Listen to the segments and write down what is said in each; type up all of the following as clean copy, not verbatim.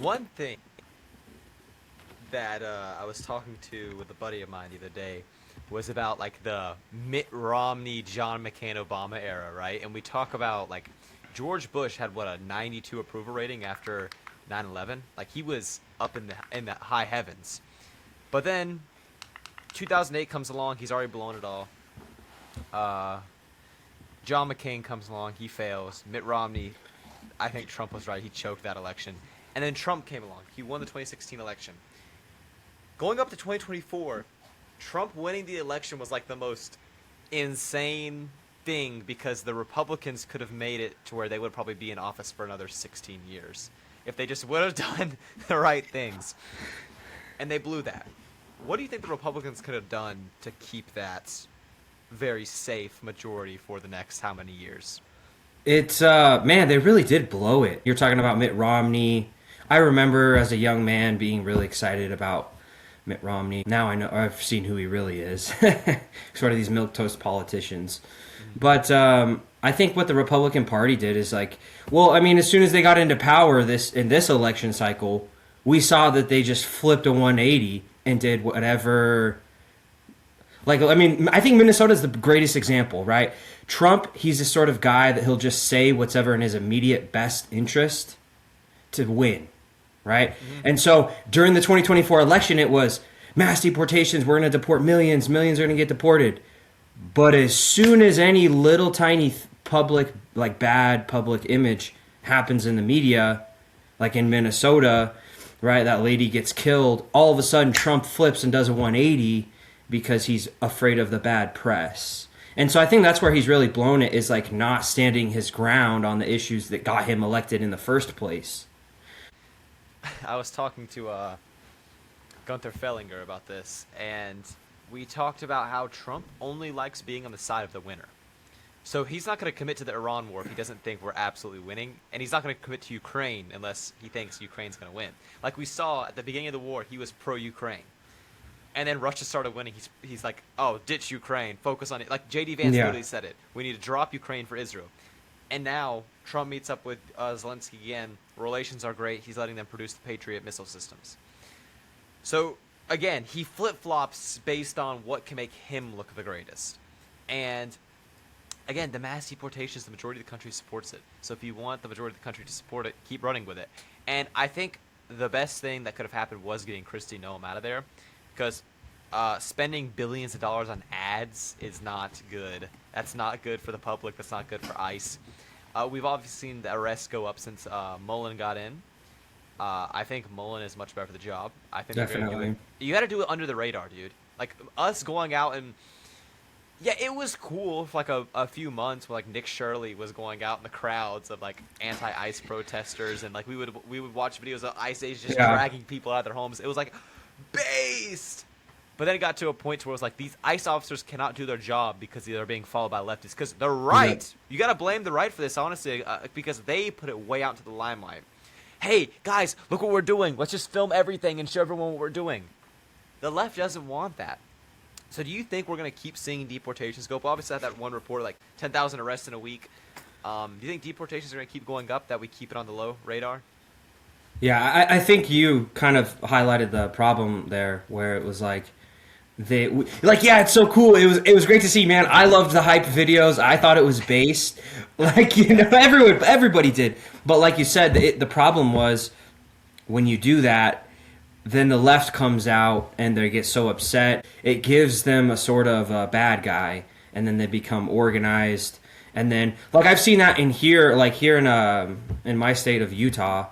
One thing that I was talking to with a buddy of mine the other day was about like the Mitt Romney, John McCain, Obama era, right? And we talk about like George Bush had what, a 92 approval rating after 9/11. Like he was up in the high heavens. But then 2008 comes along, he's already blown it all. Uh, John McCain comes along, he fails. Mitt Romney, I think Trump was right, he choked that election. And then Trump came along, he won the 2016 election. Going up to 2024, Trump winning the election was like the most insane thing because the Republicans could have made it to where they would probably be in office for another 16 years if they just would have done the right things. And they blew that. What do you think the Republicans could have done to keep that very safe majority for the next how many years? It's man, they really did blow it. You're talking about Mitt Romney. I remember as a young man being really excited about Mitt Romney. Now I know I've seen who he really is. Sort of these milquetoast politicians. But I think what the Republican Party did is like, well, I mean, as soon as they got into power this election cycle, we saw that they just flipped a 180 and did whatever. Like, I mean, I think Minnesota's the greatest example, right? Trump, he's the sort of guy that he'll just say whatever in his immediate best interest to win, right? And so during the 2024 election, it was mass deportations. We're going to deport millions. Millions are going to get deported. But as soon as any little tiny public, like bad public image happens in the media, like in Minnesota, right, that lady gets killed, all of a sudden Trump flips and does a 180 because he's afraid of the bad press. And so I think that's where he's really blown it, is like not standing his ground on the issues that got him elected in the first place. I was talking to Gunther Fellinger about this, and we talked about how Trump only likes being on the side of the winner. So he's not going to commit to the Iran war if he doesn't think we're absolutely winning, and he's not going to commit to Ukraine unless he thinks Ukraine's going to win. Like we saw at the beginning of the war, he was pro-Ukraine. And then Russia started winning. He's like, oh, ditch Ukraine, focus on it. Like J.D. Vance literally said it. We need to drop Ukraine for Israel. And now Trump meets up with Zelensky again. Relations are great. He's letting them produce the Patriot missile systems. So again, he flip-flops based on what can make him look the greatest. And again, the mass deportations, the majority of the country supports it. So if you want the majority of the country to support it, keep running with it. And I think the best thing that could have happened was getting Kristi Noem out of there, because spending billions of dollars on ads is not good. That's not good for the public. That's not good for ICE. We've obviously seen the arrests go up since Mullen got in. I think Mullen is much better for the job. I think Definitely. you got to do it under the radar, dude. Like us going out and yeah, it was cool for like a few months when like Nick Shirley was going out in the crowds of like anti-ICE protesters, and like we would watch videos of ICE agents just dragging people out of their homes. It was like based. But then it got to a point where it was like these ICE officers cannot do their job because they're being followed by leftists. Because the right, you got to blame the right for this, honestly, because they put it way out into the limelight. Hey, guys, look what we're doing. Let's just film everything and show everyone what we're doing. The left doesn't want that. So do you think we're going to keep seeing deportations go up? Obviously, I had that one report, like 10,000 arrests in a week. Do you think deportations are going to keep going up, that we keep it on the low radar? Yeah, I think you kind of highlighted the problem there, where it was like, yeah, it's so cool. It was great to see, man. I loved the hype videos. I thought it was based, like, you know, everybody did. But like you said, the problem was when you do that, then the left comes out and they get so upset. It gives them a sort of a bad guy, and then they become organized. And then, like, I've seen that here in my state of Utah.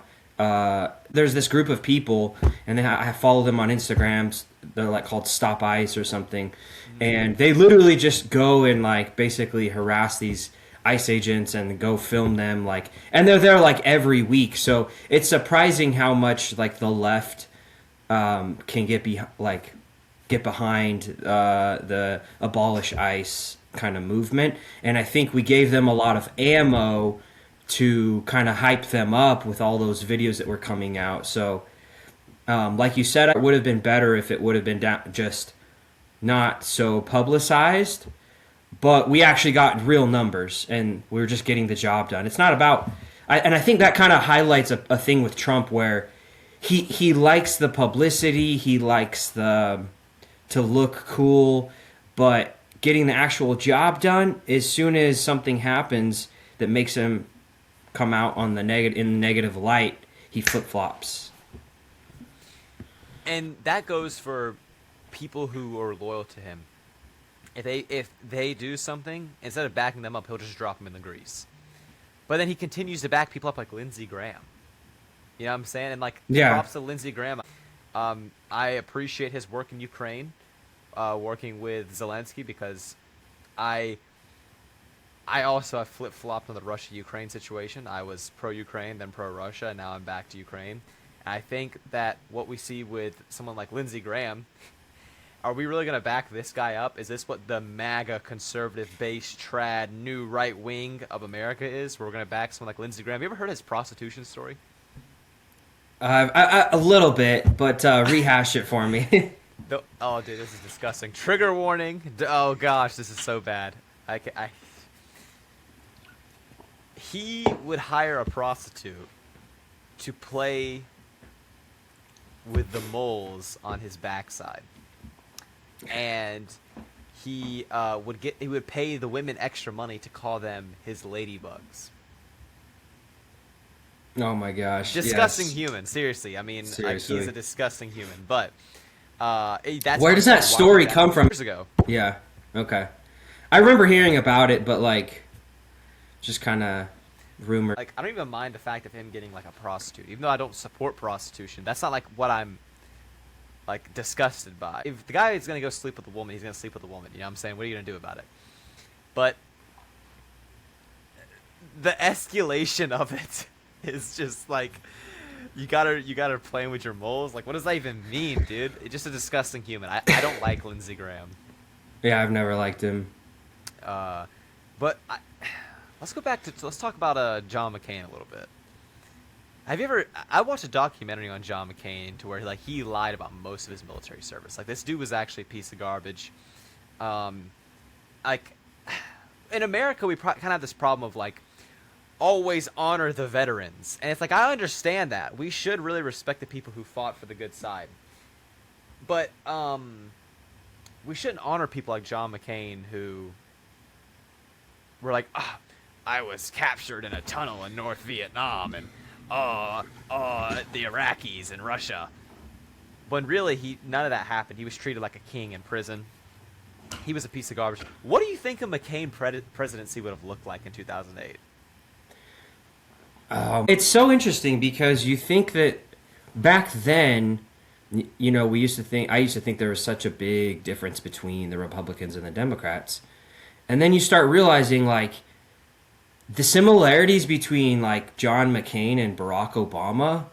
There's this group of people, and I follow them on Instagram. They're like called Stop ICE or something, and they literally just go and like basically harass these ICE agents and go film them, like, and they're there like every week. So it's surprising how much like the left can get behind the abolish ICE kind of movement, and I think we gave them a lot of ammo to kind of hype them up with all those videos that were coming out. So, like you said, it would have been better if it would have been just not so publicized, but we actually got real numbers and we were just getting the job done. It's not about, and I think that kind of highlights a thing with Trump where he likes the publicity, he likes the to look cool, but getting the actual job done, as soon as something happens that makes him come out on the negative light, he flip-flops. And that goes for people who are loyal to him. If they do something, instead of backing them up, he'll just drop them in the grease. But then he continues to back people up like Lindsey Graham. You know what I'm saying? And like, Yeah. props to Lindsey Graham. I appreciate his work in Ukraine, working with Zelensky, because I also have flip-flopped on the Russia-Ukraine situation. I was pro-Ukraine, then pro-Russia, and now I'm back to Ukraine. And I think that what we see with someone like Lindsey Graham, are we really going to back this guy up? Is this what the MAGA conservative base trad new right wing of America is? Where we're going to back someone like Lindsey Graham? Have you ever heard his prostitution story? A little bit, but rehash it for me. Oh, dude, this is disgusting. Trigger warning. Oh, gosh, this is so bad. He would hire a prostitute to play with the moles on his backside. And he would pay the women extra money to call them his ladybugs. Oh my gosh! Disgusting yes. human, seriously. I mean, like, Seriously. he's a disgusting human. But that's Where does that story come from? Years ago. Yeah. Okay. I remember hearing about it, but like, just kind of rumor. Like, I don't even mind the fact of him getting like a prostitute, even though I don't support prostitution. That's not like what I'm like disgusted by. If the guy is gonna go sleep with a woman, he's gonna sleep with a woman. You know what I'm saying? What are you gonna do about it? But the escalation of it is just like, you gotta playing with your moles. Like, what does that even mean, dude? It's just a disgusting human. I don't like Lindsey Graham. Yeah, I've never liked him. But let's talk about John McCain a little bit. Have you ever? I watched a documentary on John McCain to where he lied about most of his military service. Like, this dude was actually a piece of garbage. Like, in America, we kind of have this problem of like, always honor the veterans, and it's like, I understand that we should really respect the people who fought for the good side, but we shouldn't honor people like John McCain who were like, I was captured in a tunnel in North Vietnam, and the Iraqis and Russia. When really, none of that happened. He was treated like a king in prison. He was a piece of garbage. What do you think a McCain presidency would have looked like in 2008? It's so interesting because you think that back then, you know, I used to think there was such a big difference between the Republicans and the Democrats. And then you start realizing, like, the similarities between, like, John McCain and Barack Obama,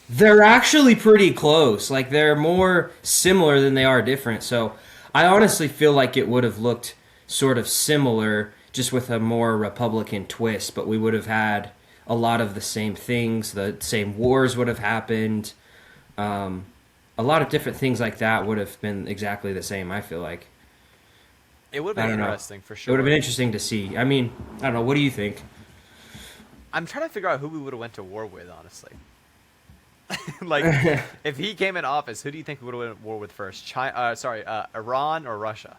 they're actually pretty close. Like, they're more similar than they are different. So I honestly feel like it would have looked sort of similar, just with a more Republican twist, but we would have had a lot of the same things. The same wars would have happened. A lot of different things like that would have been exactly the same, I feel like. It would have been interesting, for It sure. would have been interesting to see. I mean, I don't know. What do you think? I'm trying to figure out who we would have went to war with, honestly. Like, if he came in office, who do you think we would have went to war with first? Iran or Russia?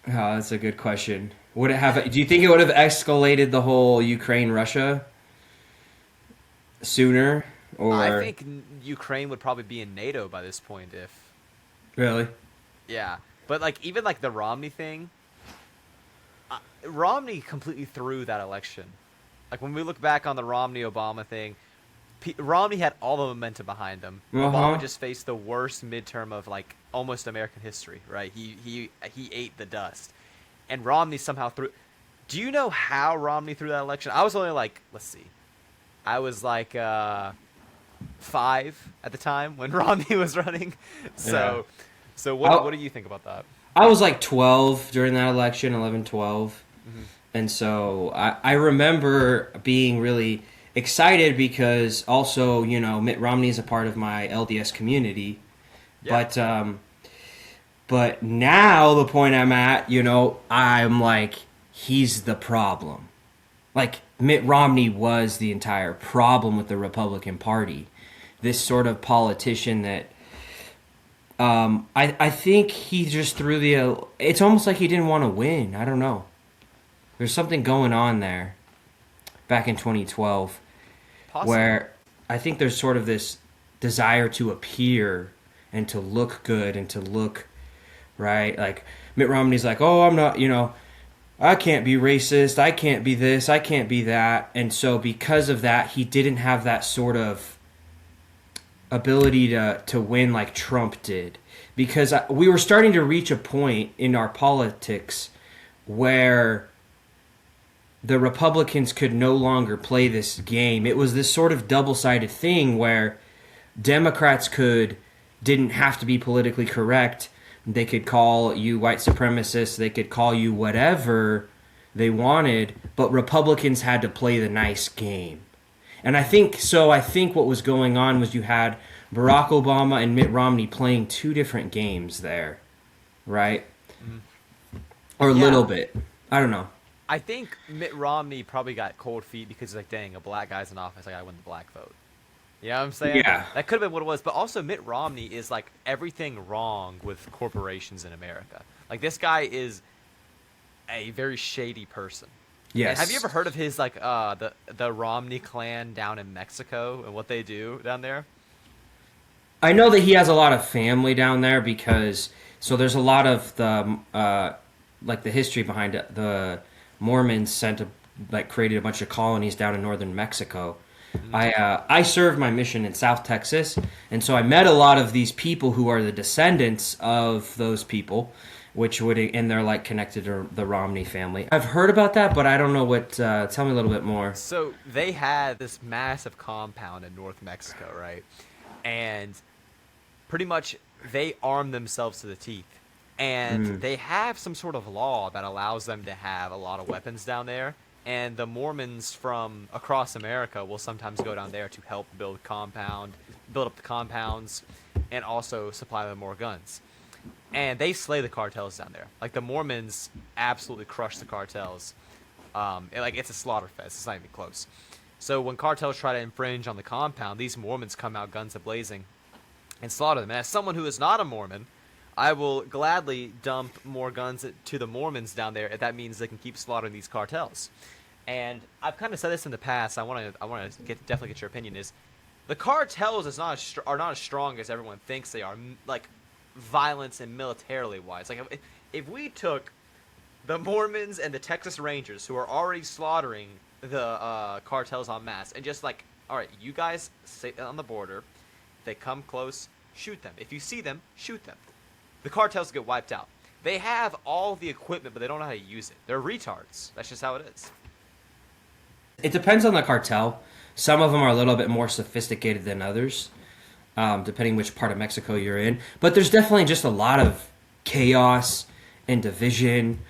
Oh, that's a good question. Would it have? Do you think it would have escalated the whole Ukraine-Russia sooner? Or I think Ukraine would probably be in NATO by this point, if... Really? Yeah. But, like, even, like, the Romney thing, Romney completely threw that election. Like, when we look back on the Romney-Obama thing, Romney had all the momentum behind him. Obama just faced the worst midterm of, like, almost American history, right? He ate the dust. And Romney somehow threw... Do you know how Romney threw that election? I was only, like, let's see. I was, like, 5 at the time when Romney was running. So what do you think about that? I was like 12 during that election, 11, 12. Mm-hmm. And so I remember being really excited because also, you know, Mitt Romney is a part of my LDS community. Yeah. But now the point I'm at, you know, I'm like, he's the problem. Like, Mitt Romney was the entire problem with the Republican Party. this sort of politician that I think he just threw the. It's almost like he didn't want to win. I don't know. There's something going on there. Back in 2012, Possibly. where I think there's sort of this desire to appear and to look good and to look right. Like Mitt Romney's like, oh, I'm not. I can't be racist. I can't be this. I can't be that. And so because of that, he didn't have that sort of ability to win like Trump did, because we were starting to reach a point in our politics where the Republicans could no longer play this game. It was this sort of double-sided thing where Democrats didn't have to be politically correct. They could call you white supremacists, they could call you whatever they wanted, but Republicans had to play the nice game. And I think what was going on was you had Barack Obama and Mitt Romney playing two different games there, right? Or a little bit. I don't know. I think Mitt Romney probably got cold feet because he's like, dang, a black guy's in office, I gotta win the black vote. You know what I'm saying? Yeah. That could have been what it was. But also, Mitt Romney is like everything wrong with corporations in America. Like, this guy is a very shady person. Yes. And have you ever heard of his, like, the Romney clan down in Mexico and what they do down there? I know that he has a lot of family down there because there's a lot of the like the history behind it. The Mormons created a bunch of colonies down in northern Mexico. I served my mission in South Texas, and so I met a lot of these people who are the descendants of those people, and they're like connected to the Romney family. I've heard about that, but I don't know what. Tell me a little bit more. So they had this massive compound in North Mexico, right? And pretty much they arm themselves to the teeth. And they have some sort of law that allows them to have a lot of weapons down there. And the Mormons from across America will sometimes go down there to help build up the compounds, and also supply them more guns. And they slay the cartels down there. Like, the Mormons absolutely crush the cartels. It's a slaughter fest. It's not even close. So when cartels try to infringe on the compound, these Mormons come out guns a-blazing and slaughter them. And as someone who is not a Mormon, I will gladly dump more guns to the Mormons down there if that means they can keep slaughtering these cartels. And I've kind of said this in the past. I want to definitely get your opinion. Is the cartels are not as strong as everyone thinks they are, like violence and militarily wise. Like, if we took the Mormons and the Texas Rangers, who are already slaughtering the cartels en masse, and just like, all right, you guys sit on the border. If they come close, shoot them. If you see them, shoot them. The cartels get wiped out. They have all the equipment, but they don't know how to use it. They're retards. That's just how it is. It depends on the cartel. Some of them are a little bit more sophisticated than others, depending which part of Mexico you're in. But there's definitely just a lot of chaos and division,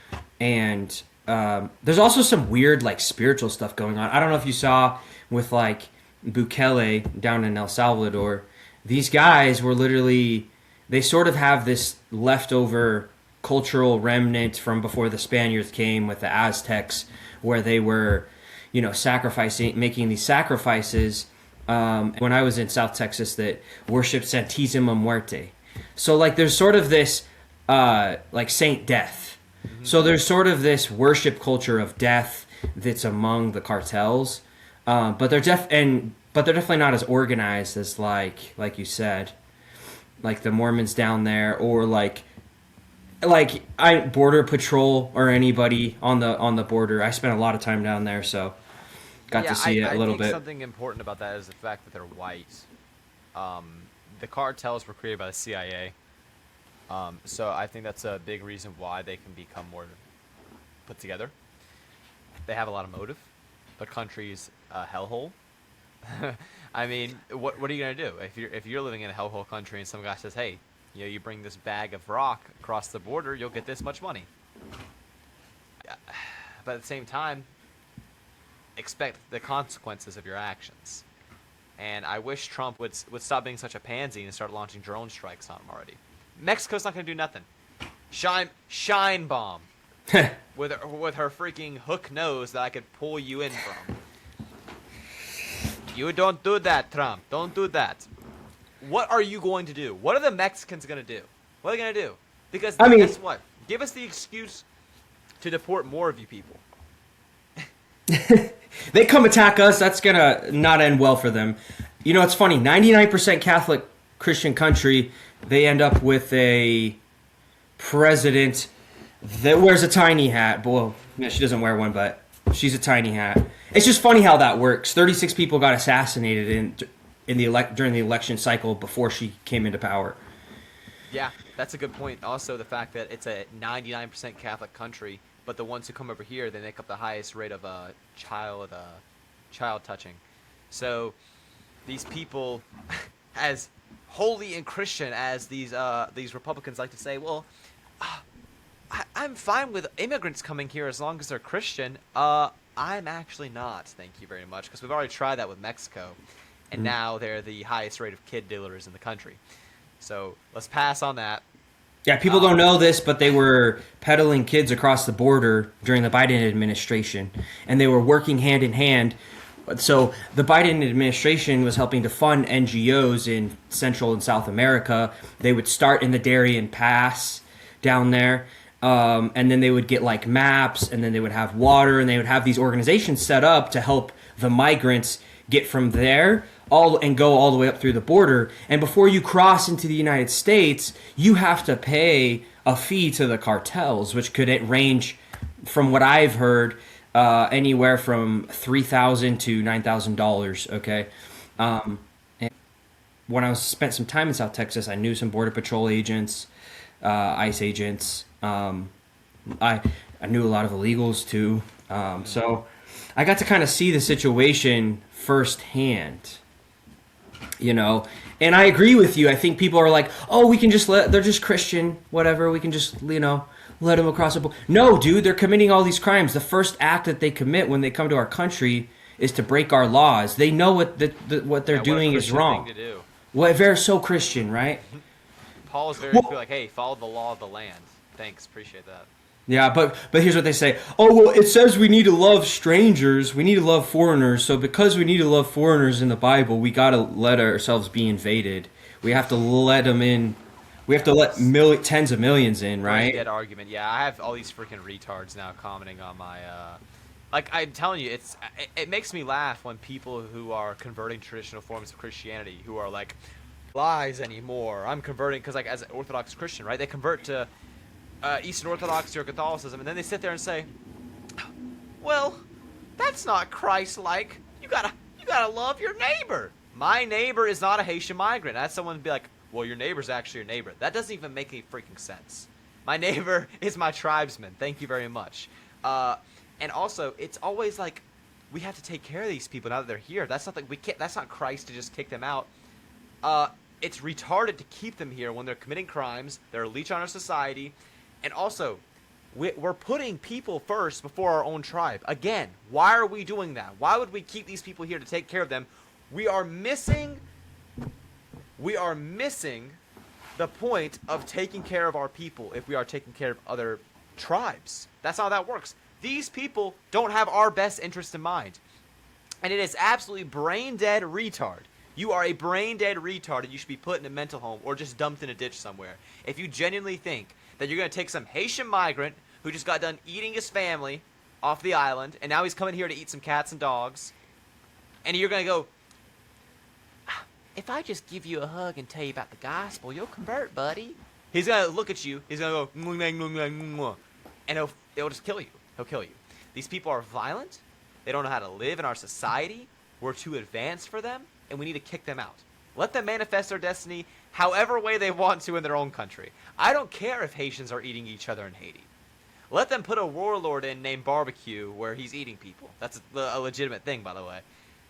and there's also some weird, like, spiritual stuff going on. I don't know if you saw with, like, Bukele down in El Salvador. These guys were literally... They sort of have this leftover cultural remnant from before the Spaniards came with the Aztecs, where they were, making these sacrifices. When I was in South Texas, that worshipped Santísima Muerte. So, like, there's sort of this, like, Saint Death. Mm-hmm. So there's sort of this worship culture of death that's among the cartels, but they're definitely not as organized as like you said. Like the Mormons down there, or like Border Patrol or anybody on the border. I spent a lot of time down there, so got to see it a little bit. Something important about that is the fact that they're white. The cartels were created by the CIA, so I think that's a big reason why they can become more put together. They have a lot of motive. The country's a hellhole. I mean, what are you gonna do if you're living in a hellhole country and some guy says, "Hey, you bring this bag of rock across the border, you'll get this much money." But at the same time, expect the consequences of your actions. And I wish Trump would stop being such a pansy and start launching drone strikes on him already. Mexico's not gonna do nothing. Shine bomb with her freaking hook nose that I could pull you in from. You don't do that, Trump. Don't do that. what are you going to do? What are the Mexicans going to do? What are they going to do? Because I mean- guess what? Give us the excuse to deport more of you people. They come attack us, that's gonna not end well for them. You know, it's funny. 99% Catholic Christian country, they end up with a president that wears a tiny hat. Well, yeah, she doesn't wear one, but she's a tiny hat. It's just funny how that works. 36 people got assassinated during the election cycle before she came into power. Yeah, that's a good point. Also, the fact that it's a 99% Catholic country, but the ones who come over here, they make up the highest rate of child touching. So these people, as holy and Christian as these Republicans like to say, well, I'm fine with immigrants coming here as long as they're Christian. I'm actually not. Thank you very much, because we've already tried that with Mexico, and now they're the highest rate of kid dealers in the country. So let's pass on that. Yeah, people don't know this, but they were peddling kids across the border during the Biden administration, and they were working hand in hand. So the Biden administration was helping to fund NGOs in Central and South America. They would start in the Darien Pass down there, and then they would get like maps, and then they would have water, and they would have these organizations set up to help the migrants get from there go all the way up through the border. And before you cross into the United States, you have to pay a fee to the cartels, which could range, from what I've heard, anywhere from $3,000 to $9,000. Okay, and when I spent some time in South Texas, I knew some Border Patrol agents, ICE agents. I knew a lot of illegals too. So I got to kind of see the situation firsthand. You know, and I agree with you. I think people are like, oh, we can just they're just Christian, whatever. We can just, let them across the border. No, dude, they're committing all these crimes. The first act that they commit when they come to our country is to break our laws. They know what they're doing is wrong. Thing to do. Well, they're so Christian, right? Paul is very clear, like, hey, follow the law of the land. Thanks, appreciate that. Yeah, but here's what they say. Oh, well, it says we need to love strangers. We need to love foreigners. So because we need to love foreigners in the Bible, we got to let ourselves be invaded. We have to let them in. We have to let tens of millions in, right? Dead argument. Yeah, I have all these freaking retards now commenting on my... Like, I'm telling you, it makes me laugh when people who are converting traditional forms of Christianity, who are like, lies anymore. I'm converting, because, like, as an Orthodox Christian, right? They convert to... Eastern Orthodoxy or Catholicism, and then they sit there and say, well, that's not Christ-like. You gotta love your neighbor. My neighbor is not a Haitian migrant. That's someone to be like, well, your neighbor's actually your neighbor. That doesn't even make any freaking sense. My neighbor is my tribesman. Thank you very much. And also, it's always like, we have to take care of these people now that they're here. That's not like, we can't. That's not Christ to just kick them out. It's retarded to keep them here when they're committing crimes. They're a leech on our society. And also, we're putting people first before our own tribe. Again, why are we doing that? Why would we keep these people here to take care of them? We are missing the point of taking care of our people if we are taking care of other tribes. That's how that works. These people don't have our best interest in mind. And it is absolutely brain-dead retard. You are a brain-dead retard, and you should be put in a mental home or just dumped in a ditch somewhere. If you genuinely think that you're going to take some Haitian migrant who just got done eating his family off the island, and now he's coming here to eat some cats and dogs, and you're going to go, if I just give you a hug and tell you about the gospel, you'll convert, buddy. He's going to look at you, he's going to go, and he'll just kill you. He'll kill you. These people are violent. They don't know how to live in our society. We're too advanced for them, and we need to kick them out. Let them manifest their destiny however way they want to in their own country. I don't care if Haitians are eating each other in Haiti. Let them put a warlord in named Barbecue where he's eating people. That's a legitimate thing, by the way.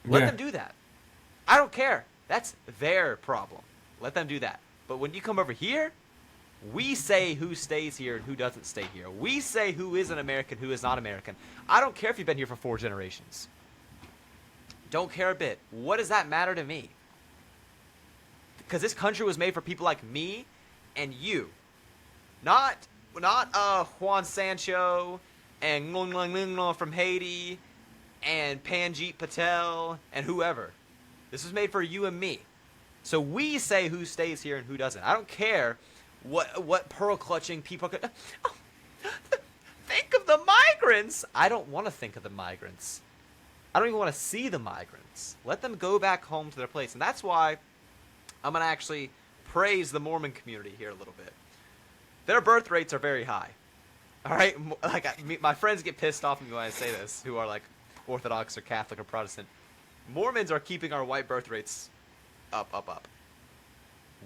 Let them do that. I don't care. That's their problem. Let them do that. But when you come over here, we say who stays here and who doesn't stay here. We say who is an American, who is not American. I don't care if you've been here for 4 generations. Don't care a bit. What does that matter to me? Because this country was made for people like me and you. Not Juan Sancho and from Haiti and Panjit Patel and whoever. This was made for you and me. So we say who stays here and who doesn't. I don't care what pearl clutching people could. Oh, think of the migrants. I don't want to think of the migrants. I don't even want to see the migrants. Let them go back home to their place. And that's why I'm going to actually praise the Mormon community here a little bit. Their birth rates are very high. All right? Like, my friends get pissed off at me when I say this, who are like Orthodox or Catholic or Protestant. Mormons are keeping our white birth rates up.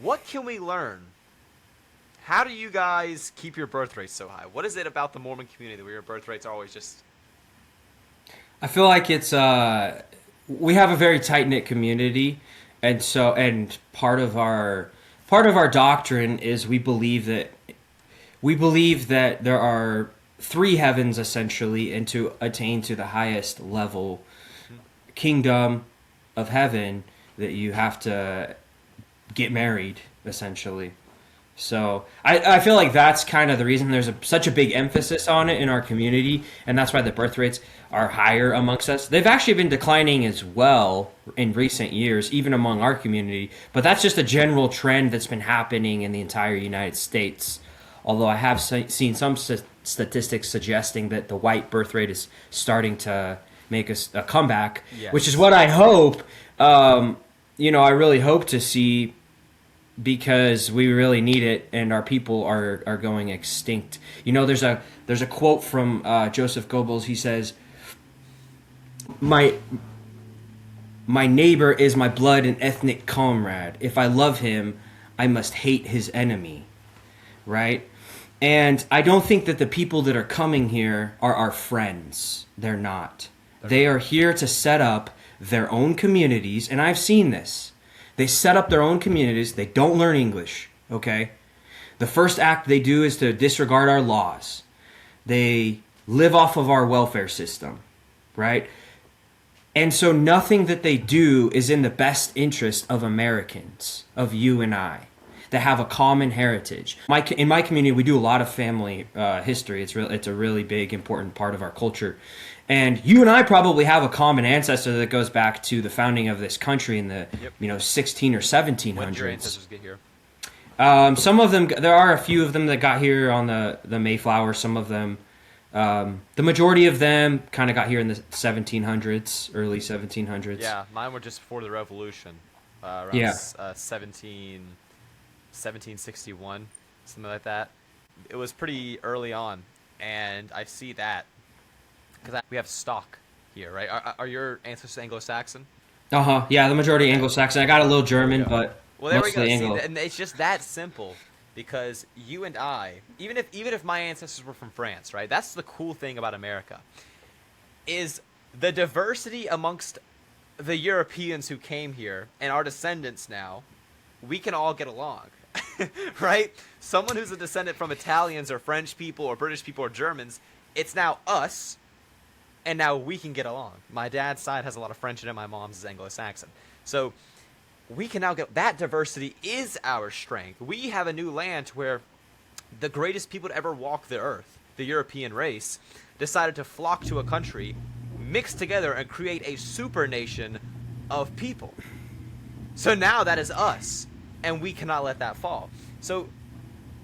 What can we learn? How do you guys keep your birth rates so high? What is it about the Mormon community where your birth rates are always just... I feel like it's we have a very tight knit community, and part of our doctrine is we believe that there are three heavens essentially, and to attain to the highest level kingdom of heaven, that you have to get married essentially. So I feel like that's kind of the reason there's such a big emphasis on it in our community, and that's why the birth rates are higher amongst us. They've actually been declining as well in recent years, even among our community, but that's just a general trend that's been happening in the entire United States. Although I have seen some statistics suggesting that the white birth rate is starting to make a comeback, Yes. which is what I hope. I really hope to see, because we really need it, and our people are going extinct. There's a quote from Joseph Goebbels. He says, "My neighbor is my blood and ethnic comrade. If I love him, I must hate his enemy." Right? And I don't think that the people that are coming here are our friends. They're not. They are here to set up their own communities, and I've seen this. They set up their own communities. They don't learn English, okay? The first act they do is to disregard our laws. They live off of our welfare system, right? And so nothing that they do is in the best interest of Americans, of you and I, that have a common heritage. In my community, we do a lot of family history. It's a really big, important part of our culture. And you and I probably have a common ancestor that goes back to the founding of this country in the 16 or 1700s. When did your ancestors get here? Some of them, there are a few of them that got here on the Mayflower. Some of them, the majority of them kind of got here in the 1700s, early 1700s. Yeah, mine were just before the Revolution, around 1761, something like that. It was pretty early on, and I see that because we have stock here, right? Are your ancestors Anglo-Saxon? Yeah, the majority Anglo-Saxon. I got a little German, but Well, there we mostly go. Anglo. See, and it's just that simple, because you and I, even if my ancestors were from France, right? That's the cool thing about America, is the diversity amongst the Europeans who came here and our descendants now. We can all get along, right? Someone who's a descendant from Italians or French people or British people or Germans, it's now us, and now we can get along. My dad's side has a lot of French in it. My mom's is Anglo-Saxon. So we can now get... That diversity is our strength. We have a new land where the greatest people to ever walk the earth, the European race, decided to flock to a country, mix together, and create a super nation of people. So now that is us, and we cannot let that fall. So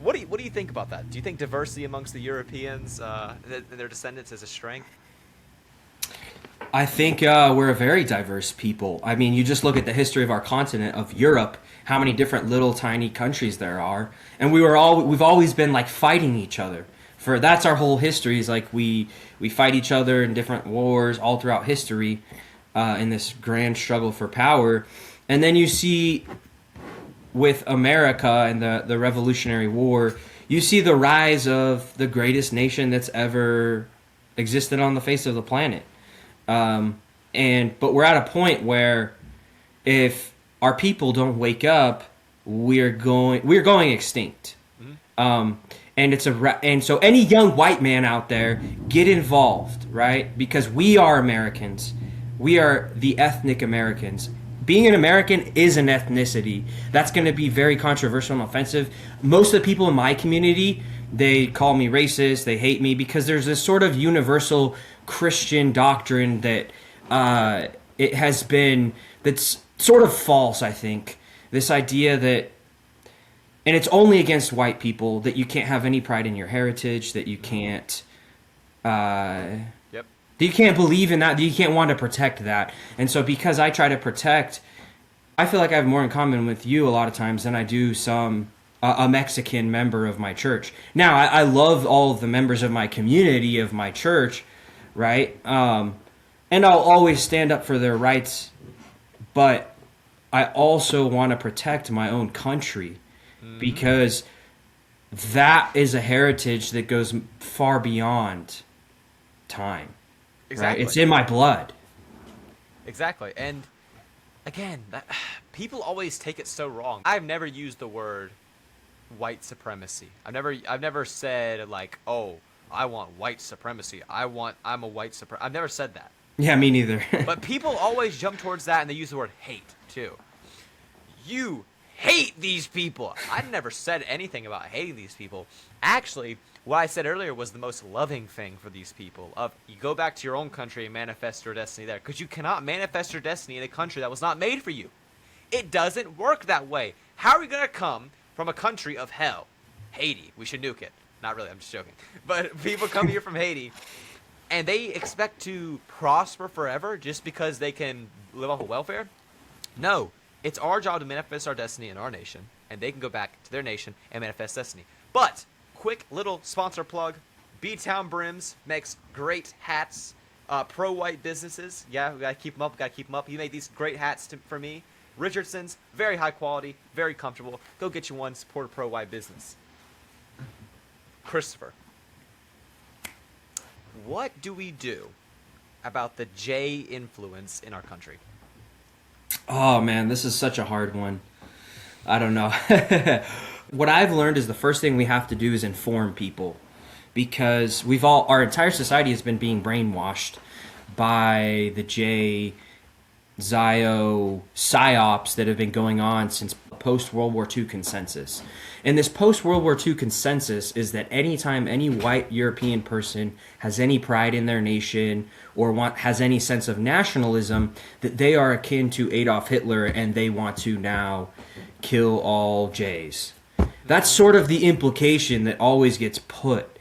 what do you think about that? Do you think diversity amongst the Europeans, their descendants, is a strength? I think we're a very diverse people. I mean, you just look at the history of our continent, of Europe, how many different little tiny countries there are, and we've always been like fighting each other. That's our whole history, is like we fight each other in different wars all throughout history, in this grand struggle for power. And then you see with America and the Revolutionary War, you see the rise of the greatest nation that's ever existed on the face of the planet. But we're at a point where if our people don't wake up, we're going extinct. Mm-hmm. And so any young white man out there, get involved, right? Because we are Americans. We are the ethnic Americans. Being an American is an ethnicity. That's going to be very controversial and offensive. Most of the people in my community, they call me racist. They hate me because there's this sort of universal Christian doctrine that that's sort of false, I think, This idea that, and it's only against white people, that you can't have any pride in your heritage, that you can't, uh, Yep. that you can't believe in that, that you can't want to protect that. And so because I try to protect, I feel like I have more in common with you a lot of times than I do a Mexican member of my church. Now, I love all of the members of my community, of my church, right? And I'll always stand up for their rights, but I also want to protect my own country because that is a heritage that goes far beyond time. Exactly. Right? It's in my blood. Exactly. And again, people always take it so wrong. I've never used the word white supremacy. I've never said like, "Oh, I want white supremacy. I'm a white supremacist." I've never said that. Yeah, me neither. But people always jump towards that, and they use the word hate too. You hate these people. I never said anything about hating these people. Actually, what I said earlier was the most loving thing for these people. You go back to your own country and manifest your destiny there, because you cannot manifest your destiny in a country that was not made for you. It doesn't work that way. How are we gonna come from a country of hell, Haiti? We should nuke it. Not really. I'm just joking. But people come here from Haiti, and they expect to prosper forever just because they can live off of welfare? No. It's our job to manifest our destiny in our nation, and they can go back to their nation and manifest destiny. But, quick little sponsor plug. B-Town Brims makes great hats. Pro-white businesses. Yeah, we gotta keep them up. He made these great hats for me. Richardson's, very high quality, very comfortable. Go get you one, support a pro-white business. Christopher. What do we do about the J influence in our country? Oh man, this is such a hard one. I don't know. What I've learned is the first thing we have to do is inform people, because our entire society has been being brainwashed by the Zio psyops that have been going on since post-World War II consensus. And this post-World War II consensus is that anytime any white European person has any pride in their nation or has any sense of nationalism, that they are akin to Adolf Hitler and they want to now kill all Jays. That's sort of the implication that always gets put.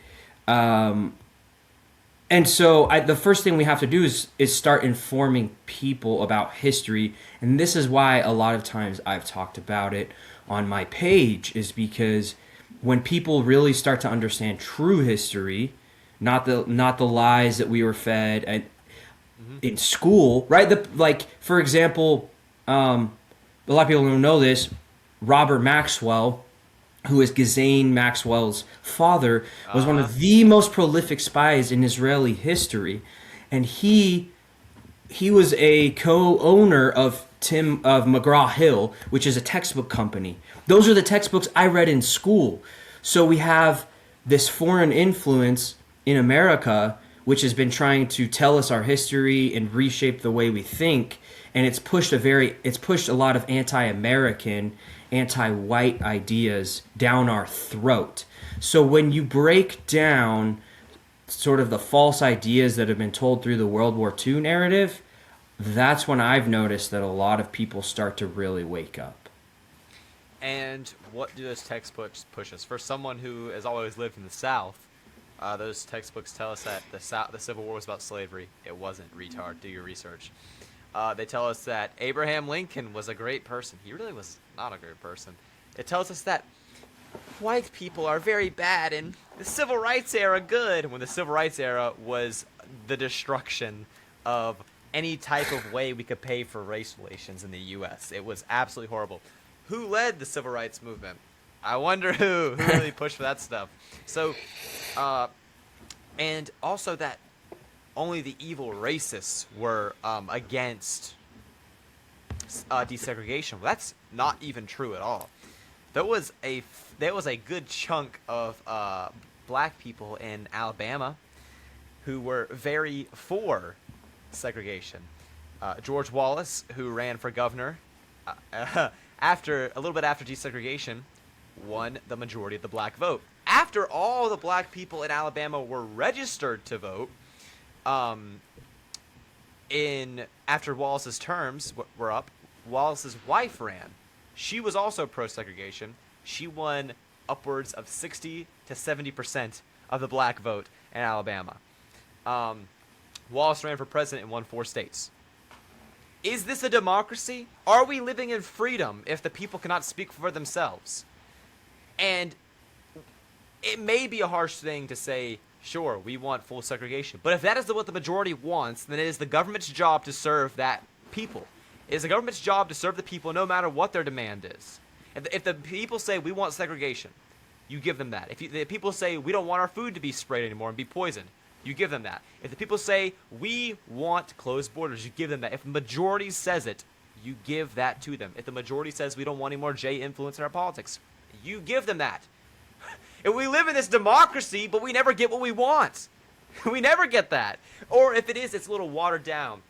And so the first thing we have to do is start informing people about history. And this is why a lot of times I've talked about it on my page, is because when people really start to understand true history, not the lies that we were fed in school, right? Like, for example, a lot of people don't know this, Robert Maxwell, who is Ghislaine Maxwell's father, was one of the most prolific spies in Israeli history, and he was a co-owner of McGraw-Hill, which is a textbook company. Those are the textbooks I read in school. So we have this foreign influence in America, which has been trying to tell us our history and reshape the way we think, and it's pushed a lot of anti-American, anti-white ideas down our throat. So when you break down sort of the false ideas that have been told through the World War II narrative, that's when I've noticed that a lot of people start to really wake up. And what do those textbooks push us? For someone who has always lived in the South, those textbooks tell us that the Civil War was about slavery. It wasn't, retard. Do your research. They tell us that Abraham Lincoln was a great person. He really was not a great person. It tells us that white people are very bad and the Civil Rights era good, when the Civil Rights era was the destruction of any type of way we could pay for race relations in the U.S. It was absolutely horrible. Who led the Civil Rights movement? I wonder who really pushed for that stuff. So, and also that only the evil racists were against desegregation. Well, that's not even true at all. There was a good chunk of black people in Alabama who were very for segregation. George Wallace, who ran for governor a little bit after desegregation, won the majority of the black vote. After all the black people in Alabama were registered to vote, after Wallace's terms were up, Wallace's wife ran. She was also pro-segregation. She won upwards of 60 to 70% of the black vote in Alabama. Wallace ran for president and won 4 states. Is this a democracy? Are we living in freedom if the people cannot speak for themselves? And it may be a harsh thing to say, sure, we want full segregation. But if that is what the majority wants, then it is the government's job to serve that people. It is the government's job to serve the people no matter what their demand is. If the people say, we want segregation, you give them that. If the people say, we don't want our food to be sprayed anymore and be poisoned, you give them that. If the people say, we want closed borders, you give them that. If the majority says it, you give that to them. If the majority says we don't want any more J influence in our politics, you give them that. And we live in this democracy, but we never get what we want. We never get that. Or if it is, it's a little watered down.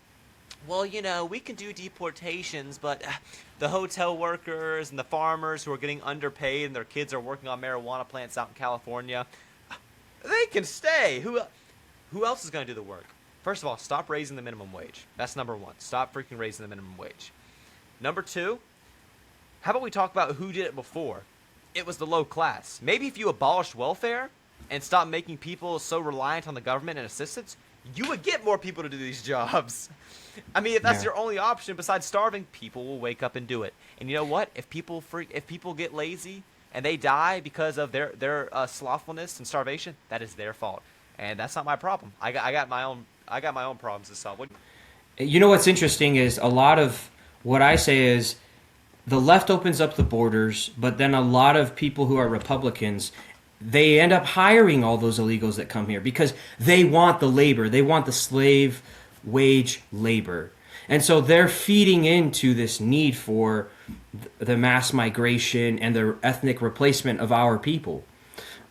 Well, you know, we can do deportations, but the hotel workers and the farmers who are getting underpaid and their kids are working on marijuana plants out in California, they can stay. Who else is going to do the work? First of all, stop raising the minimum wage. That's number one. Stop freaking raising the minimum wage. Number two, how about we talk about who did it before? It was the low class. Maybe if you abolished welfare and stopped making people so reliant on the government and assistance, you would get more people to do these jobs. I mean, if that's your only option besides starving, people will wake up and do it. And you know what? If people get lazy and they die because of their slothfulness and starvation, that is their fault, and that's not my problem. I got my own problems to solve. You know what's interesting is a lot of what I say is the left opens up the borders, but then a lot of people who are Republicans, they end up hiring all those illegals that come here because they want the labor. They want the slave wage labor. And so they're feeding into this need for the mass migration and the ethnic replacement of our people.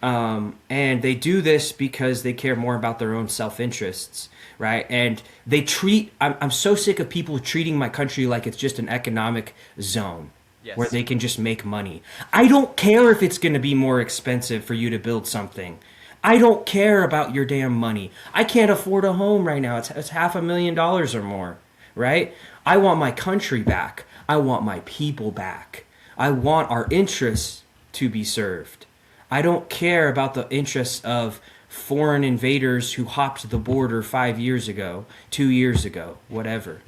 And they do this because they care more about their own self-interests, right? And they treat, I'm so sick of people treating my country like it's just an economic zone. Yes. Where they can just make money. I don't care if it's going to be more expensive for you to build something. I don't care about your damn money. I can't afford a home right now. It's $500,000 or more, right? I want my country back. I want my people back. I want our interests to be served. I don't care about the interests of foreign invaders who hopped the border 5 years ago, 2 years ago, whatever.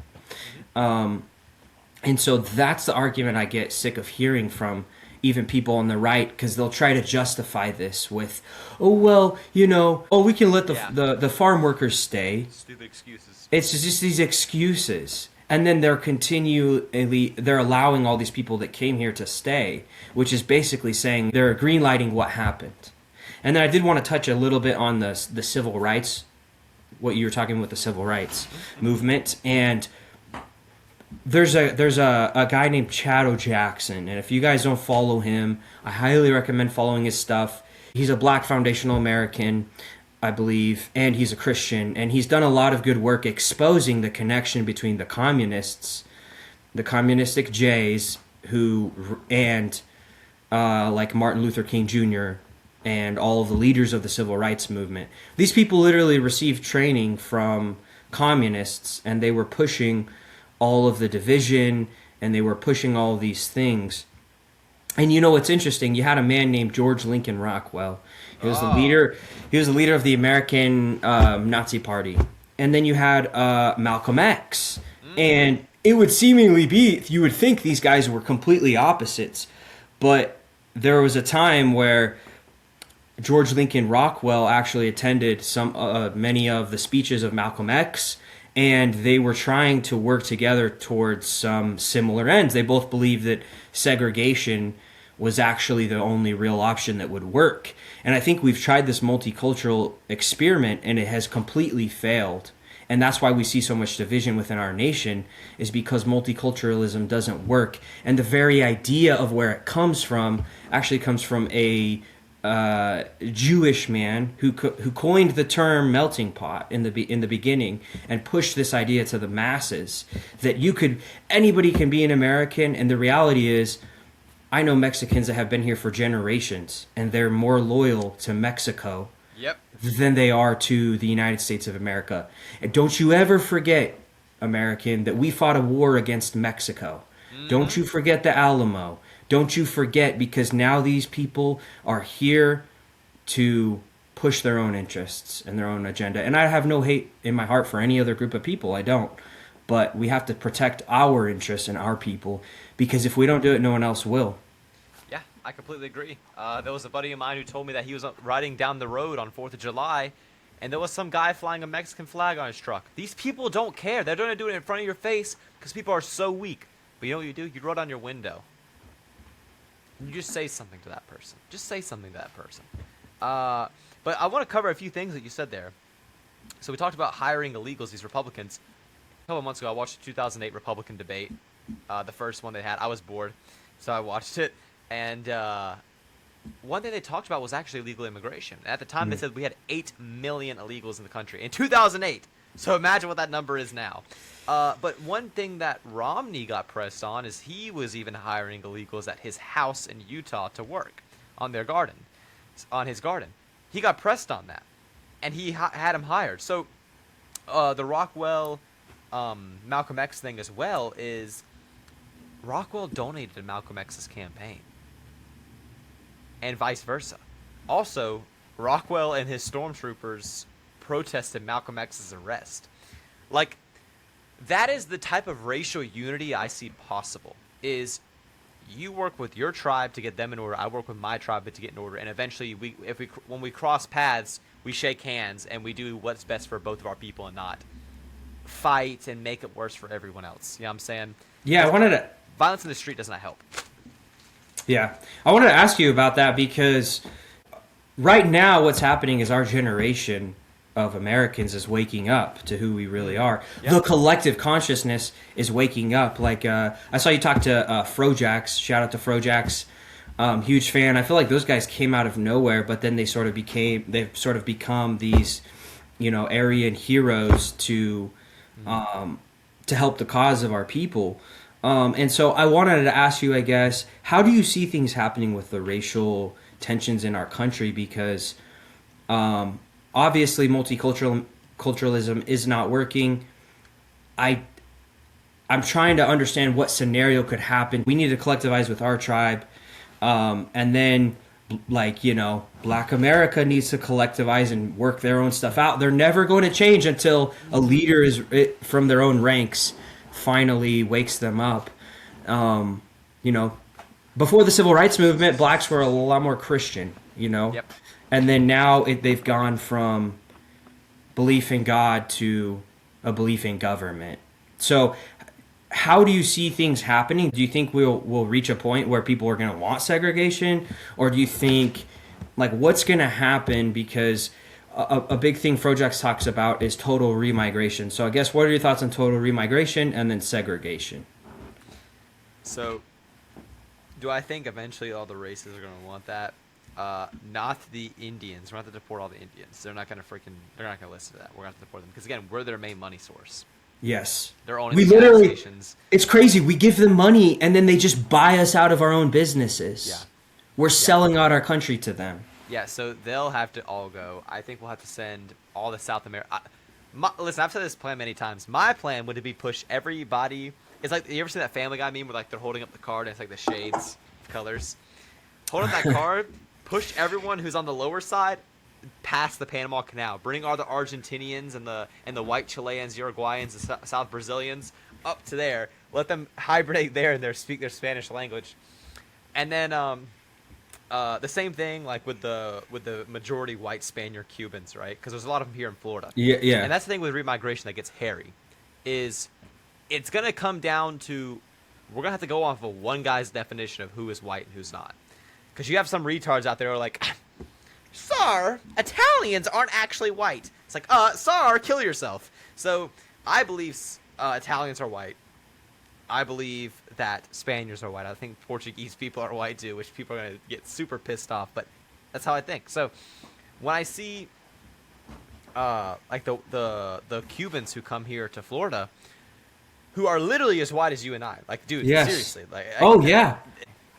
And so that's the argument I get sick of hearing from even people on the right, because they'll try to justify this with, oh, well, you know, oh, we can let the farm workers stay. Stupid excuses. It's just these excuses. And then they're allowing all these people that came here to stay, which is basically saying they're greenlighting what happened. And then I did want to touch a little bit on the civil rights, what you were talking with the civil rights movement. And there's a guy named Chato Jackson, and if you guys don't follow him, I highly recommend following his stuff. He's a Black foundational American, I believe, and he's a Christian, and he's done a lot of good work exposing the connection between the communists, the communistic Jays, and like Martin Luther King Jr. and all of the leaders of the civil rights movement. These people literally received training from communists, and they were pushing all of the division, and they were pushing all of these things. And you know what's interesting? You had a man named George Lincoln Rockwell. He was the leader. He was the leader of the American Nazi Party. And then you had Malcolm X. And it would seemingly be, you would think these guys were completely opposites, but there was a time where George Lincoln Rockwell actually attended many of the speeches of Malcolm X, and they were trying to work together towards some similar ends. They both believed that segregation was actually the only real option that would work. And I think we've tried this multicultural experiment, and it has completely failed. And that's why we see so much division within our nation, is because multiculturalism doesn't work. And the very idea of where it comes from actually comes from a Jewish man who coined the term melting pot in the beginning, and pushed this idea to the masses that anybody can be an American. And the reality is, I know Mexicans that have been here for generations, and they're more loyal to Mexico than they are to the United States of America. And don't you ever forget, American, that we fought a war against Mexico. Don't you forget the Alamo. Don't you forget, because now these people are here to push their own interests and their own agenda. And I have no hate in my heart for any other group of people. I don't. But we have to protect our interests and our people, because if we don't do it, no one else will. Yeah, I completely agree. There was a buddy of mine who told me that he was riding down the road on 4th of July, and there was some guy flying a Mexican flag on his truck. These people don't care. They're going to do it in front of your face because people are so weak. But you know what you do? You roll down your window. And you just say something to that person. Just say something to that person. But I want to cover a few things that you said there. So we talked about hiring illegals, these Republicans. A couple months ago, I watched the 2008 Republican debate, the first one they had. I was bored, so I watched it. And one thing they talked about was actually illegal immigration. At the time, they said we had 8 million illegals in the country in 2008. So imagine what that number is now. But one thing that Romney got pressed on is he was even hiring illegals at his house in Utah to work on their garden, on his garden. He got pressed on that, and he had him hired. So the Rockwell Malcolm X thing as well is Rockwell donated to Malcolm X's campaign, and vice versa. Also, Rockwell and his stormtroopers protested Malcolm X's arrest. Like, that is the type of racial unity I see possible. Is you work with your tribe to get them in order, I work with my tribe to get in order, and eventually when we cross paths, we shake hands and we do what's best for both of our people and not fight and make it worse for everyone else. You know what I'm saying? Yeah, I wanted to... Violence in the street does not help. Yeah. I wanted to ask you about that, because right now what's happening is our generation of Americans is waking up to who we really are. Yep. The collective consciousness is waking up. Like, I saw you talk to Frojax. Shout out to Frojax. Huge fan. I feel like those guys came out of nowhere, but then they've sort of become these, Aryan heroes to help the cause of our people. And so I wanted to ask you, I guess, how do you see things happening with the racial tensions in our country? Because obviously multiculturalism is not working. I'm trying to understand what scenario could happen. We need to collectivize with our tribe. And then, Black America needs to collectivize and work their own stuff out. They're never going to change until a leader is from their own ranks finally wakes them up. Before the civil rights movement, blacks were a lot more Christian, Yep. And then now they've gone from belief in God to a belief in government. So how do you see things happening? Do you think we'll reach a point where people are going to want segregation? Or do you think, what's going to happen? Because a big thing Frojax talks about is total remigration. So I guess, what are your thoughts on total remigration and then segregation? So, do I think eventually all the races are going to want that? Not the Indians. We're going to have to deport all the Indians. They're not going to listen to that. We're going to have to deport them. Because, again, we're their main money source. Yes. They're owning the gas stations. It's crazy. We give them money, and then they just buy us out of our own businesses. Yeah. We're selling out our country to them. Yeah, so they'll have to all go. I think we'll have to send all the South America. Listen, I've said this plan many times. My plan would be push everybody. It's like, you ever see that Family Guy meme where they're holding up the card and it's like the shades of colors? Hold up that card, push everyone who's on the lower side past the Panama Canal. Bring all the Argentinians and the white Chileans, Uruguayans, the South Brazilians up to there. Let them hibernate there and speak their Spanish language. And then the same thing with the majority white Spaniard Cubans, right? Because there's a lot of them here in Florida. Yeah. And that's the thing with remigration that gets hairy, is it's gonna come down to, we're gonna have to go off of one guy's definition of who is white and who's not. Because you have some retards out there who are like, "Sir, Italians aren't actually white." It's like, sir, kill yourself. So I believe Italians are white. I believe that Spaniards are white. I think Portuguese people are white too, which people are going to get super pissed off, but that's how I think. So when I see the Cubans who come here to Florida, who are literally as white as you and I, dude, yes. Seriously. Yeah.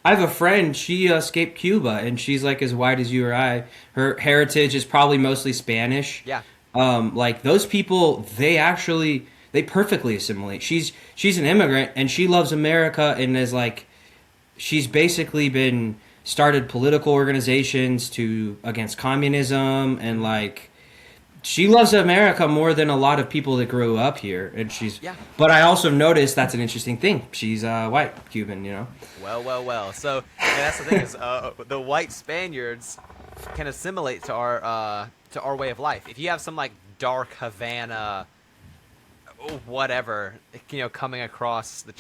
I have a friend, she escaped Cuba, and she's as white as you or I. Her heritage is probably mostly Spanish. Yeah. Those people, they perfectly assimilate. She's an immigrant and she loves America and is like, she's basically been started political organizations to against communism and like she loves America more than a lot of people that grew up here. And she's Yeah. but I also noticed that's an interesting thing. She's white Cuban, you know. Well. So and that's the thing is, the white Spaniards can assimilate to our way of life. If you have some like dark Havana, whatever, coming across the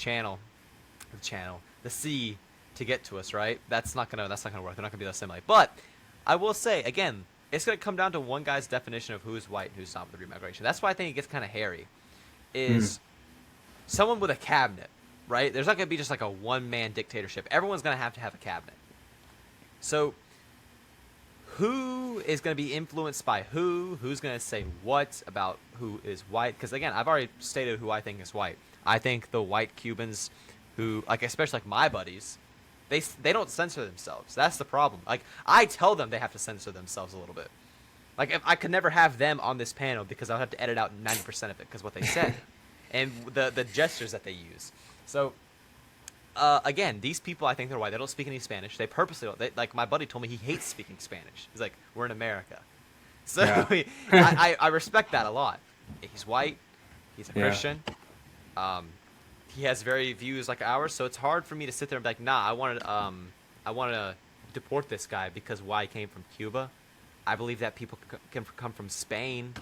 sea to get to us, right? That's not gonna work. They're not gonna be able to assimilate. But I will say again, it's gonna come down to one guy's definition of who's white and who's not with the remigration. That's why I think it gets kind of hairy. Is someone with a cabinet, right? There's not gonna be just like a one-man dictatorship. Everyone's gonna have to have a cabinet. So who is going to be influenced by who? Who's going to say what about who is white? Because again, I've already stated who I think is white. I think the white Cubans, who like especially like my buddies, they don't censor themselves. That's the problem. Like I tell them they have to censor themselves a little bit. Like if I could never have them on this panel because I would have to edit out 90% of it because what they said and the gestures that they use. So. Again, these people, I think they're white. They don't speak any Spanish. They purposely don't. Like, my buddy told me he hates speaking Spanish. He's like, we're in America. So, Yeah. I respect that a lot. He's white. He's a Yeah. Christian. He has very views like ours, so it's hard for me to sit there and be like, nah, I want to deport this guy because why he came from Cuba. I believe that people can come from Spain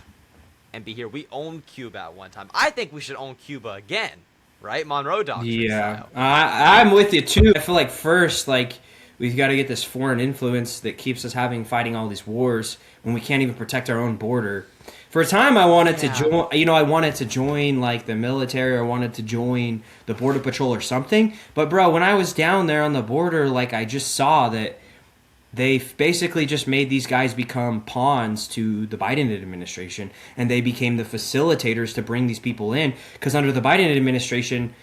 and be here. We owned Cuba at one time. I think we should own Cuba again. Right, Monroe Doctrine Yeah, style. I'm with you too. I feel like first, like we've got to get this foreign influence that keeps us fighting all these wars when we can't even protect our own border. For a time, I wanted to join. I wanted to join like the military, or wanted to join the border patrol or something. But bro, when I was down there on the border, like I just saw that they've basically just made these guys become pawns to the Biden administration, and they became the facilitators to bring these people in. Because under the Biden administration,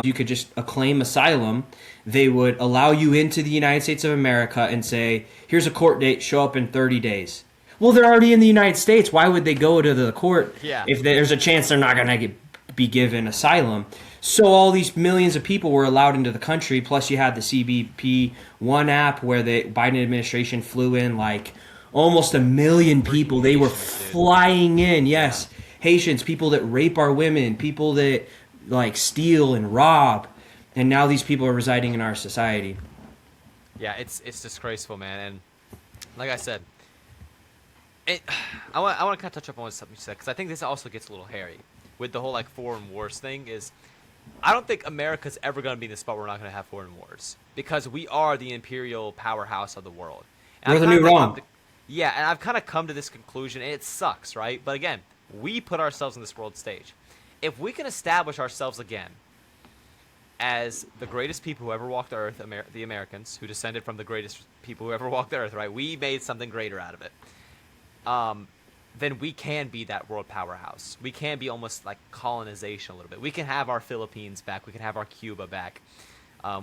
you could just claim asylum. They would allow you into the United States of America and say, here's a court date, show up in 30 days. Well, they're already in the United States. Why would they go to the court if there's a chance they're not going to be given asylum? So all these millions of people were allowed into the country. Plus, you had the CBP One app where the Biden administration flew in like almost 1 million people. They were flying in. Yes, Haitians, people that rape our women, people that like steal and rob, and now these people are residing in our society. Yeah, it's disgraceful, man. And like I said, I want to kind of touch up on something you said because I think this also gets a little hairy with the whole like foreign wars thing. Is I don't think America's ever going to be in the spot where we're not going to have foreign wars because we are the imperial powerhouse of the world. And We're the new Rome. Yeah, and I've kind of come to this conclusion, and it sucks, right? But again, we put ourselves on this world stage. If we can establish ourselves again as the greatest people who ever walked the earth, the Americans, who descended from the greatest people who ever walked the earth, right? We made something greater out of it. Then we can be that world powerhouse. We can be almost like colonization a little bit. We can have our Philippines back. We can have our Cuba back.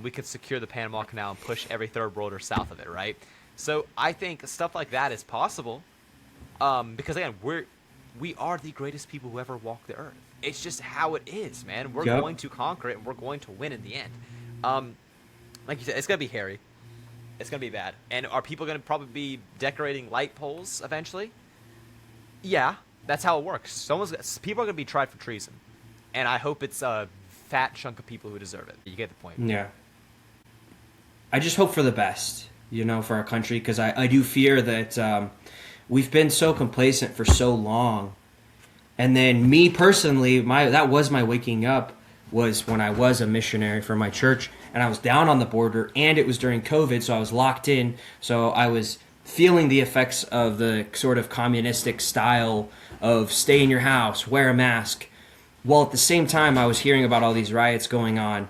We could secure the Panama Canal and push every third worlder south of it, right? So I think stuff like that is possible because, again, we are the greatest people who ever walked the earth. It's just how it is, man. We're going to conquer it, and we're going to win in the end. Like you said, it's going to be hairy. It's going to be bad. And are people going to probably be decorating light poles eventually? Yeah, that's how it works. People are going to be tried for treason. And I hope it's a fat chunk of people who deserve it. You get the point. Yeah. I just hope for the best, for our country, because I do fear that we've been so complacent for so long. And then me personally, that was my waking up, was when I was a missionary for my church, and I was down on the border, and it was during COVID, so I was locked in. So I was feeling the effects of the sort of communistic style of stay in your house, wear a mask, while at the same time I was hearing about all these riots going on.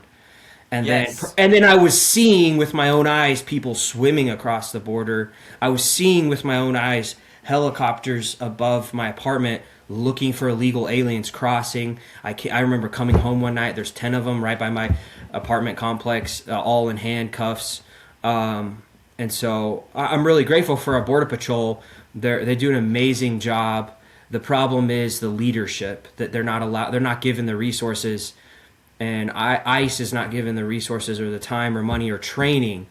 And then I was seeing with my own eyes people swimming across the border. I was seeing with my own eyes helicopters above my apartment looking for illegal aliens crossing. I remember coming home one night. There's 10 of them right by my apartment complex, all in handcuffs. And so I'm really grateful for our Border Patrol. They do an amazing job. The problem is the leadership, that they're not given the resources, and ICE is not given the resources or the time or money or training.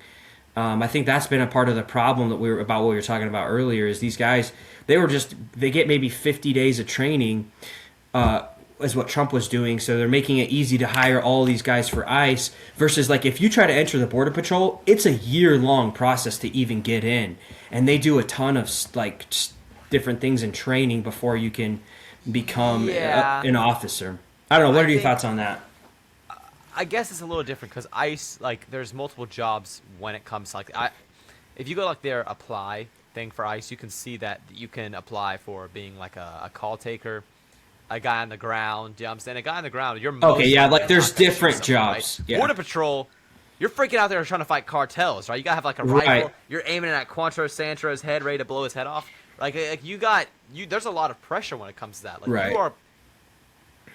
I think that's been a part of the problem that what we were talking about earlier, is these guys, they get maybe 50 days of training, is what Trump was doing. So they're making it easy to hire all these guys for ICE, versus like if you try to enter the Border Patrol, it's a year-long process to even get in. And they do a ton of like different things in training before you can become an officer. I don't know. What are your thoughts on that? I guess it's a little different because ICE, like, there's multiple jobs when it comes to, like, if you go, like, their apply thing for ICE, you can see that you can apply for being, like, a call taker, a guy on the ground, you know what I'm saying? A guy on the ground, you're most Okay, yeah, like, there's likely different something, jobs. right? Yeah. Border Patrol, you're freaking out there trying to fight cartels, right? You gotta have, like, a rifle. Right. You're aiming at Quantrill Santro's head, ready to blow his head off. Like there's a lot of pressure when it comes to that. Like, Right.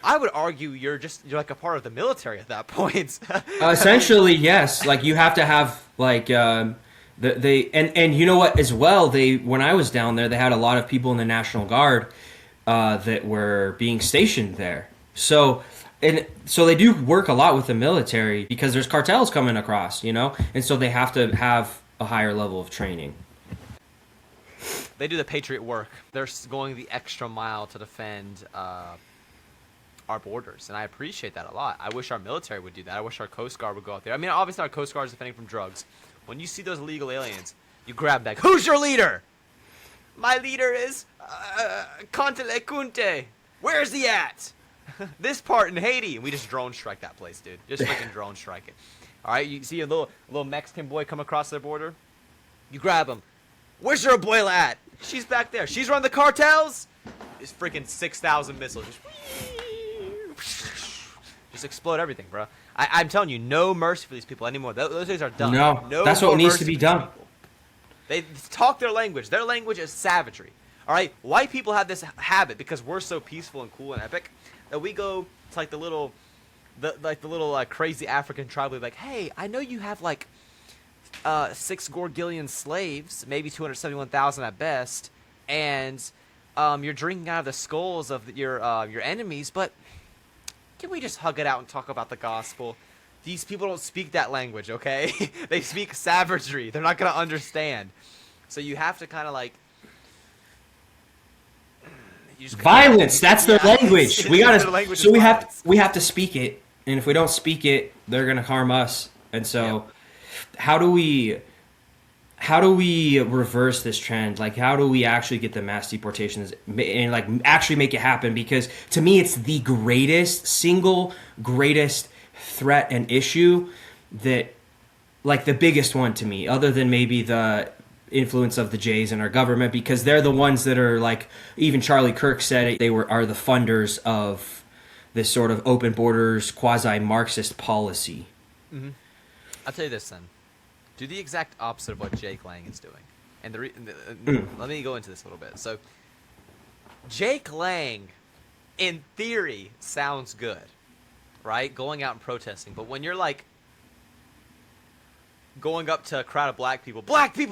I would argue you're like a part of the military at that point. Essentially, yes. Like you have to have like and you know what as well. When I was down there, they had a lot of people in the National Guard that were being stationed there. So they do work a lot with the military because there's cartels coming across, you know, and so they have to have a higher level of training. They do the patriot work. They're going the extra mile to defend our borders, and I appreciate that a lot. I wish our military would do that. I wish our Coast Guard would go out there. I mean, obviously our Coast Guard is defending from drugs. When you see those illegal aliens, you grab that. Who's your leader? My leader is Contele Kunte. Where's he at? This part in Haiti. And we just drone strike that place, dude. Just freaking drone strike it. All right, you see a little Mexican boy come across their border? You grab him. Where's your abuela at? She's back there. She's running the cartels? It's freaking 6,000 missiles. Just explode everything, bro. I'm telling you, no mercy for these people anymore. Those days are done. No, that's what needs to be done. They talk their language. Their language is savagery. All right, white people have this habit because we're so peaceful and cool and epic that we go to like the little crazy African tribe. We're like, hey, I know you have like 6 Gorgillion slaves, maybe 271,000 at best, and you're drinking out of the skulls of your enemies, but can we just hug it out and talk about the gospel? These people don't speak that language, okay? They speak savagery. They're not going to understand. So you have to kind of like... Violence, that's their language. We have to speak it, and if we don't speak it, they're going to harm us. And so how do we reverse this trend? Like, how do we actually get the mass deportations and like actually make it happen? Because to me, it's the single greatest threat and issue that, like, the biggest one to me, other than maybe the influence of the Jays in our government, because they're the ones that are like, even Charlie Kirk said it, are the funders of this sort of open borders, quasi-Marxist policy. Mm-hmm. I'll tell you this then. Do the exact opposite of what Jake Lang is doing. And let me go into this a little bit. So, Jake Lang, in theory, sounds good, right? Going out and protesting. But when you're like going up to a crowd of black people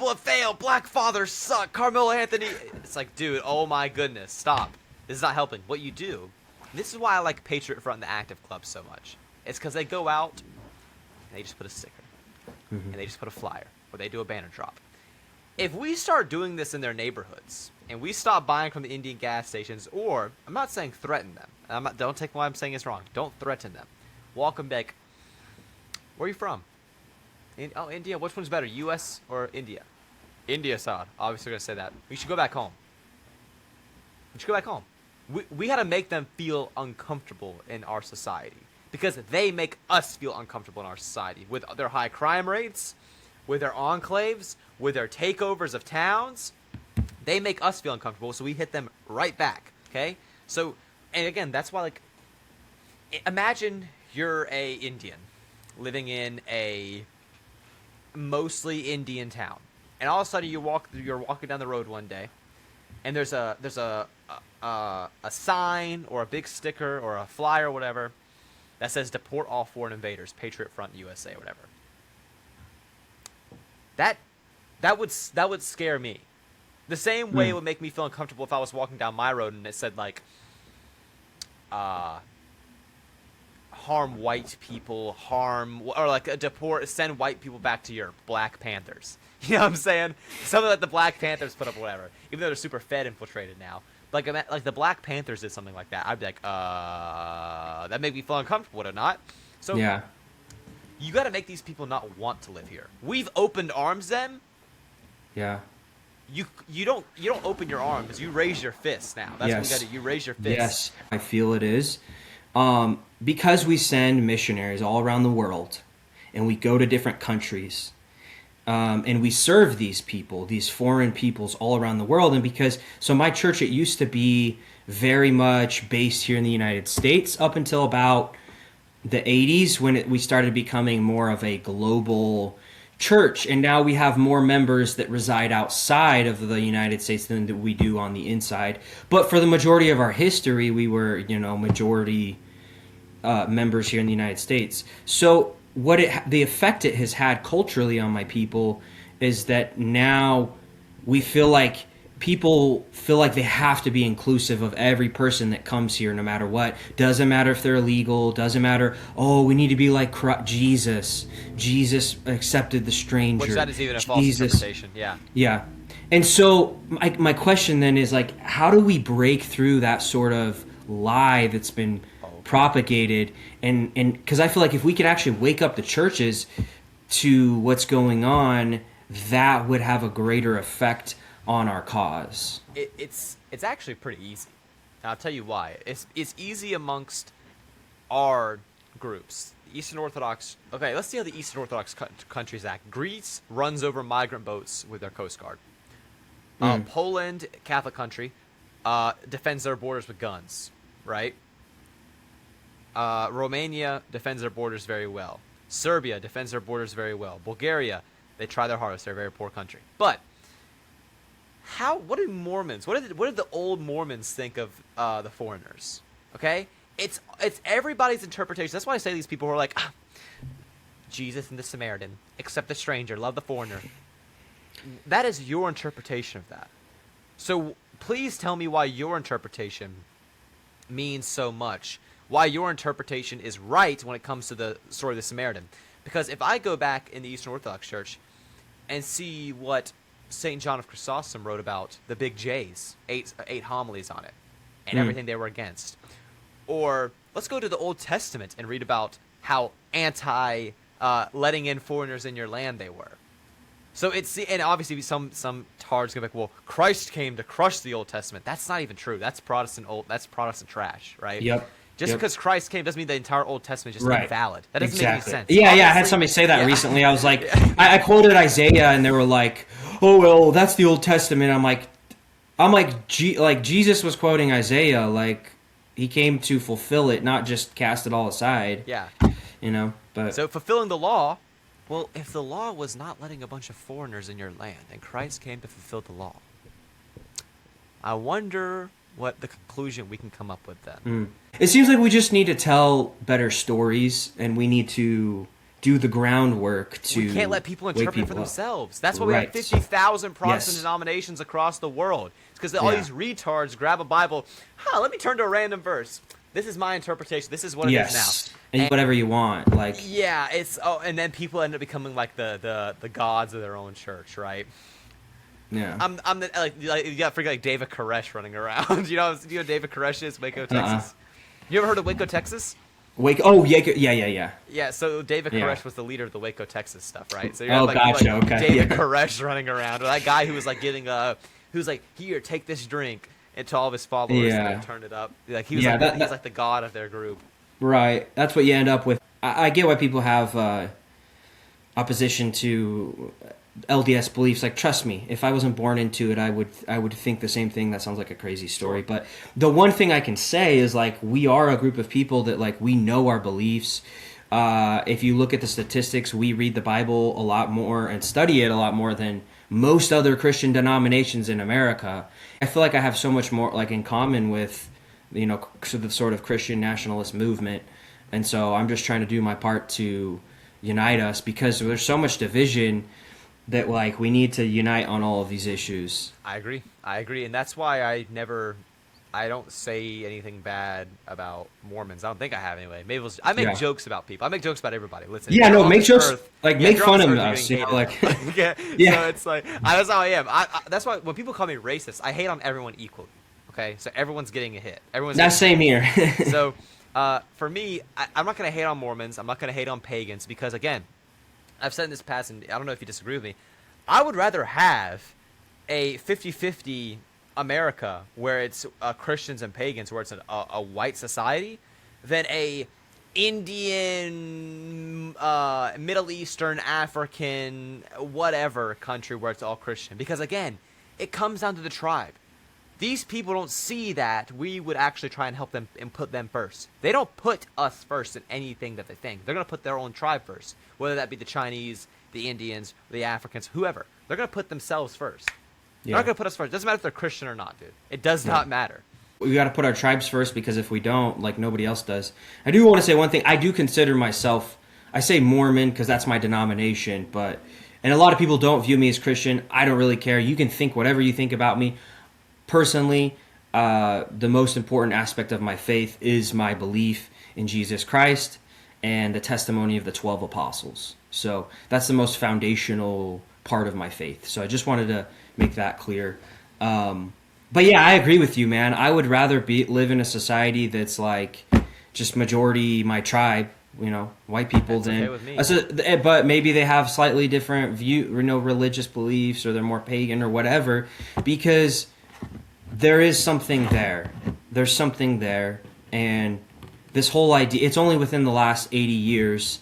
have failed, black fathers suck, Carmelo Anthony. It's like, dude, oh my goodness, stop. This is not helping. What you do, this is why I like Patriot Front and the Active Club so much. It's because they go out and they just put a sticker. And they just put a flyer, or they do a banner drop. If we start doing this in their neighborhoods, and we stop buying from the Indian gas stations, or, I'm not saying threaten them. Don't take what I'm saying is wrong. Don't threaten them. Walk them back. Where are you from? India. Which one's better, U.S. or India? India, sir. Obviously, going to say that. We should go back home. We got to make them feel uncomfortable in our society. Because they make us feel uncomfortable in our society with their high crime rates, with their enclaves, with their takeovers of towns. They make us feel uncomfortable, so we hit them right back, okay? So, and again, that's why, like, imagine you're a Indian living in a mostly Indian town, and all of a sudden you're walking down the road one day, and there's a sign or a big sticker or a flyer or whatever that says deport all foreign invaders, Patriot Front USA, or whatever. That would scare me. The same way it would make me feel uncomfortable if I was walking down my road and it said like, harm white people, or like send white people back to your Black Panthers. You know what I'm saying? Something that the Black Panthers put up, or whatever. Even though they're super Fed infiltrated now. Like the Black Panthers did something like that. I'd be like, that made me feel uncomfortable, would it not? So Yeah. you got to make these people not want to live here. We've opened arms them. Yeah. You don't open your arms. You raise your fists now. That's what you got to do. You raise your fists. Yes, I feel it is. Because we send missionaries all around the world, and we go to different countries, and we serve these people, these foreign peoples all around the world. And so my church, it used to be very much based here in the United States up until about the 80s when we started becoming more of a global church, and now we have more members that reside outside of the United States than we do on the inside. But for the majority of our history, we were, majority members here in the United States. So the effect it has had culturally on my people is that now we feel like people feel like they have to be inclusive of every person that comes here, no matter what. Doesn't matter if they're illegal. Doesn't matter. Oh, we need to be like Jesus. Jesus accepted the stranger. Which that is even a false interpretation. Yeah. Yeah. And so my question then is like, how do we break through that sort of lie that's been propagated? And because I feel like if we could actually wake up the churches to what's going on, that would have a greater effect on our cause. It's actually pretty easy. And I'll tell you why. It's easy amongst our groups. Eastern Orthodox. Okay, let's see how the Eastern Orthodox countries act. Greece runs over migrant boats with their Coast Guard. Poland, Catholic country, defends their borders with guns, right? Romania defends their borders very well. Serbia defends their borders very well. Bulgaria, they try their hardest. They're a very poor country. But what did Mormons? What did the old Mormons think of the foreigners? Okay, it's everybody's interpretation. That's why I say these people who are like, Jesus and the Samaritan, accept the stranger, love the foreigner. That is your interpretation of that. So please tell me why your interpretation means so much. Why your interpretation is right when it comes to the story of the Samaritan. Because if I go back in the Eastern Orthodox Church and see what St. John of Chrysostom wrote about the big J's, eight homilies on it, and everything they were against. Or let's go to the Old Testament and read about how anti letting in foreigners in your land they were. So and obviously some tards go back, well, Christ came to crush the Old Testament. That's not even true. That's Protestant trash, right? Yep. Just because Christ came doesn't mean the entire Old Testament is just invalid. That doesn't make any sense. Yeah, I had somebody say that recently. I was like, I quoted Isaiah, and they were like, "Oh well, that's the Old Testament." I'm like, Jesus was quoting Isaiah, like he came to fulfill it, not just cast it all aside. Yeah. But so fulfilling the law. Well, if the law was not letting a bunch of foreigners in your land, and Christ came to fulfill the law, I wonder what the conclusion we can come up with then. It seems like we just need to tell better stories, and we need to do the groundwork to. We can't let people interpret it for themselves. That's why we have 50,000 Protestant denominations across the world. It's because all these retards grab a Bible. Let me turn to a random verse. This is my interpretation. This is what it is now. And whatever you want, like. Yeah, and then people end up becoming like the gods of their own church, right? Yeah. I'm the, you got to forget like David Koresh running around. you know who David Koresh is? Waco, Texas. You ever heard of Waco, Texas? Yeah. Yeah, so David Koresh was the leader of the Waco, Texas stuff, right? So gotcha. Okay. David Koresh running around, or that guy who was like getting who was like, here, take this drink, and to all of his followers, and turned it up. Like he was like the god of their group. Right. That's what you end up with. I get why people have opposition to LDS beliefs. Like, trust me, if I wasn't born into it, I would think the same thing. That sounds like a crazy story. But the one thing I can say is, like, we are a group of people that, like, we know our beliefs. If you look at the statistics, we read the Bible a lot more and study it a lot more than most other Christian denominations in America. I feel like I have so much more, like, in common with, the sort of Christian nationalist movement. And so I'm just trying to do my part to unite us, because there's so much division that like we need to unite on all of these issues. I agree. I agree, and that's why I don't say anything bad about Mormons. I don't think I have anyway. Maybe I make Yeah. jokes about people. I make jokes about everybody. Listen, if Yeah, you're no, on make this jokes, earth- like yeah, make if you're on fun this of earth, us, you're you know, getting like hated. Yeah. yeah. So it's like that's how I am. That's why when people call me racist, I hate on everyone equally. Okay, so everyone's getting a hit. Everyone's That's getting same a here. hit. So for me, I'm not gonna hate on Mormons. I'm not gonna hate on pagans because again, I've said in this past, and I don't know if you disagree with me. I would rather have a 50-50 America where it's Christians and pagans, where it's a white society, than a Indian, Middle Eastern, African, whatever country where it's all Christian. Because again, it comes down to the tribe. These people don't see that we would actually try and help them and put them first. They don't put us first in anything that they think. They're going to put their own tribe first, whether that be the Chinese, the Indians, the Africans, whoever. They're going to put themselves first. They're not going to put us first. It doesn't matter if they're Christian or not, dude. It does not matter. We got to put our tribes first because if we don't, like nobody else does. I do want to say one thing. I do consider myself, I say Mormon because that's my denomination, but, and a lot of people don't view me as Christian. I don't really care. You can think whatever you think about me. Personally, the most important aspect of my faith is my belief in Jesus Christ and the testimony of the 12 apostles. So that's the most foundational part of my faith. So I just wanted to make that clear. But yeah, I agree with you, man. I would rather live in a society that's like just majority my tribe, you know, white people That's than. okay with me. But maybe they have slightly different religious beliefs, or they're more pagan or whatever, because there is something there. There's something there, and this whole idea. It's only within the last 80 years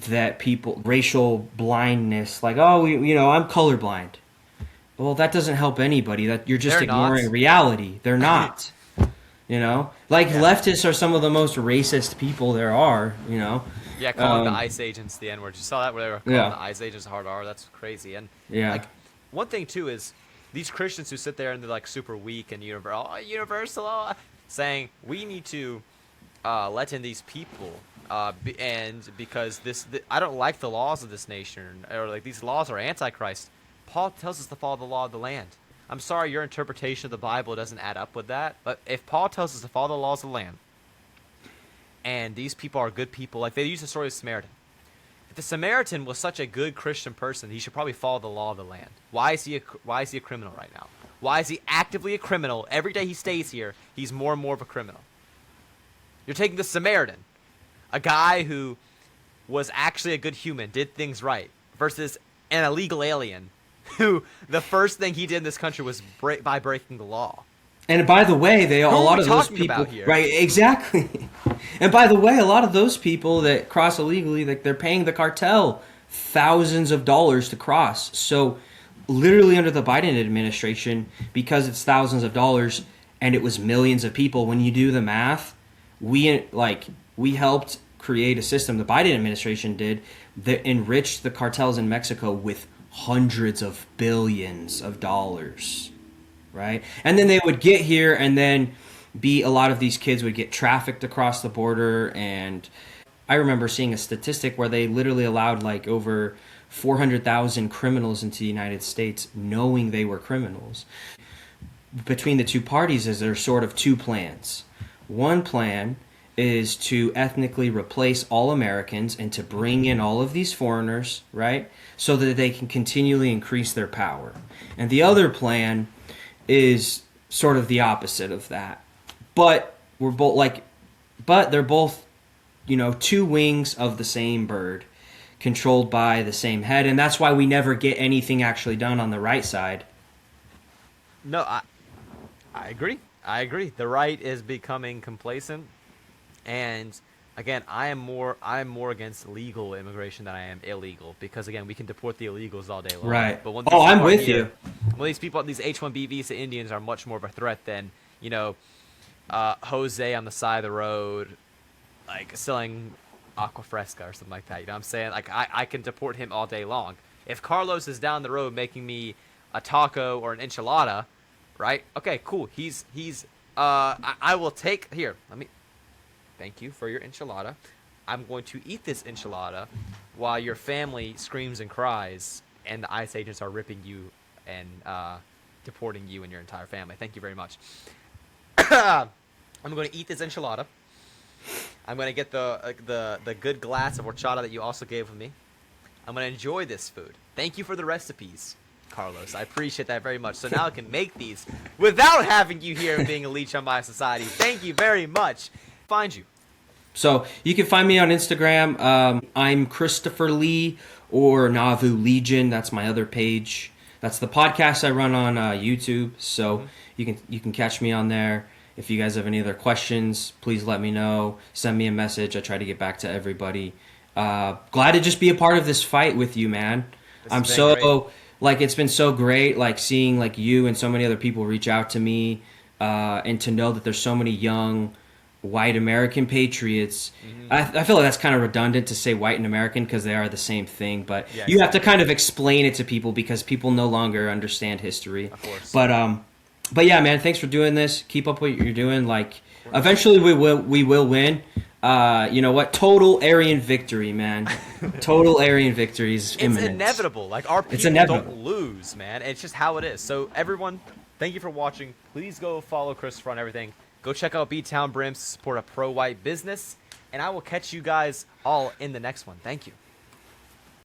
that racial blindness, like, oh, I'm colorblind. Well, that doesn't help anybody. That you're just They're ignoring not. reality. They're not. Leftists are some of the most racist people there are. Yeah, calling the ICE agents the N-word. You saw that where they were calling Yeah. the ICE agents hard R? That's crazy. And Yeah. like, one thing too is these Christians who sit there and they're like super weak and universal, saying we need to let in these people, and because I don't like the laws of this nation, or like these laws are antichrist. Paul tells us to follow the law of the land. I'm sorry, your interpretation of the Bible doesn't add up with that, but if Paul tells us to follow the laws of the land, and these people are good people, like they use the story of Samaritan. If the Samaritan was such a good Christian person, he should probably follow the law of the land. Why is he a criminal right now? Why is he actively a criminal? Every day he stays here, he's more and more of a criminal. You're taking the Samaritan, a guy who was actually a good human, did things right, versus an illegal alien who the first thing he did in this country was by breaking the law. And by the way, a are lot we of those talking people, about here? right? Exactly. And by the way, a lot of those people that cross illegally, like they're paying the cartel thousands of dollars to cross. So, literally under the Biden administration, because it's thousands of dollars and it was millions of people. When you do the math, we helped create a system. The Biden administration did that enriched the cartels in Mexico with hundreds of billions of dollars. Right? And then they would get here, and then a lot of these kids would get trafficked across the border. And I remember seeing a statistic where they literally allowed like over 400,000 criminals into the United States knowing they were criminals. Between the two parties there's sort of two plans. One plan is to ethnically replace all Americans and to bring in all of these foreigners, right? So that they can continually increase their power. And the other plan is sort of the opposite of that. But they're both, two wings of the same bird, controlled by the same head, and that's why we never get anything actually done on the right side. No, I agree. I agree. The right is becoming complacent, and again, I am more against legal immigration than I am illegal, because again, we can deport the illegals all day long. Right. But when Oh, I'm people are with here- you. When these people, these H-1B visa Indians, are much more of a threat than Jose on the side of the road, like selling aqua fresca or something like that. You know what I'm saying? Like I can deport him all day long. If Carlos is down the road making me a taco or an enchilada, right? Okay, cool. I will take here. Thank you for your enchilada. I'm going to eat this enchilada while your family screams and cries and the ICE agents are ripping you and deporting you and your entire family. Thank you very much. I'm going to eat this enchilada. I'm going to get the good glass of horchata that you also gave me. I'm going to enjoy this food. Thank you for the recipes, Carlos. I appreciate that very much. So now I can make these without having you here being a leech on my society. Thank you very much. Find you. So you can find me on Instagram. I'm Christopher Lee or Nauvoo Legion. That's my other page. That's the podcast I run on YouTube. So you can catch me on there. If you guys have any other questions, please let me know. Send me a message. I try to get back to everybody. Glad to just be a part of this fight with you, man. I'm so great. Like, it's been so great, like, seeing like you and so many other people reach out to me, and to know that there's so many young white American patriots. I feel like that's kind of redundant to say white and American because they are the same thing, but Yeah, you have to kind of explain it to people because people no longer understand history. Of course. But yeah, man, thanks for doing this. Keep up what you're doing. Like, eventually we will win. You know what? Total Aryan victory, man. Total Aryan victory is imminent. It's inevitable. Like, our people don't lose, man. It's just how it is. So, everyone, thank you for watching. Please go follow Christopher on everything. Go check out B-Town Brims to support a pro-white business. And I will catch you guys all in the next one. Thank you.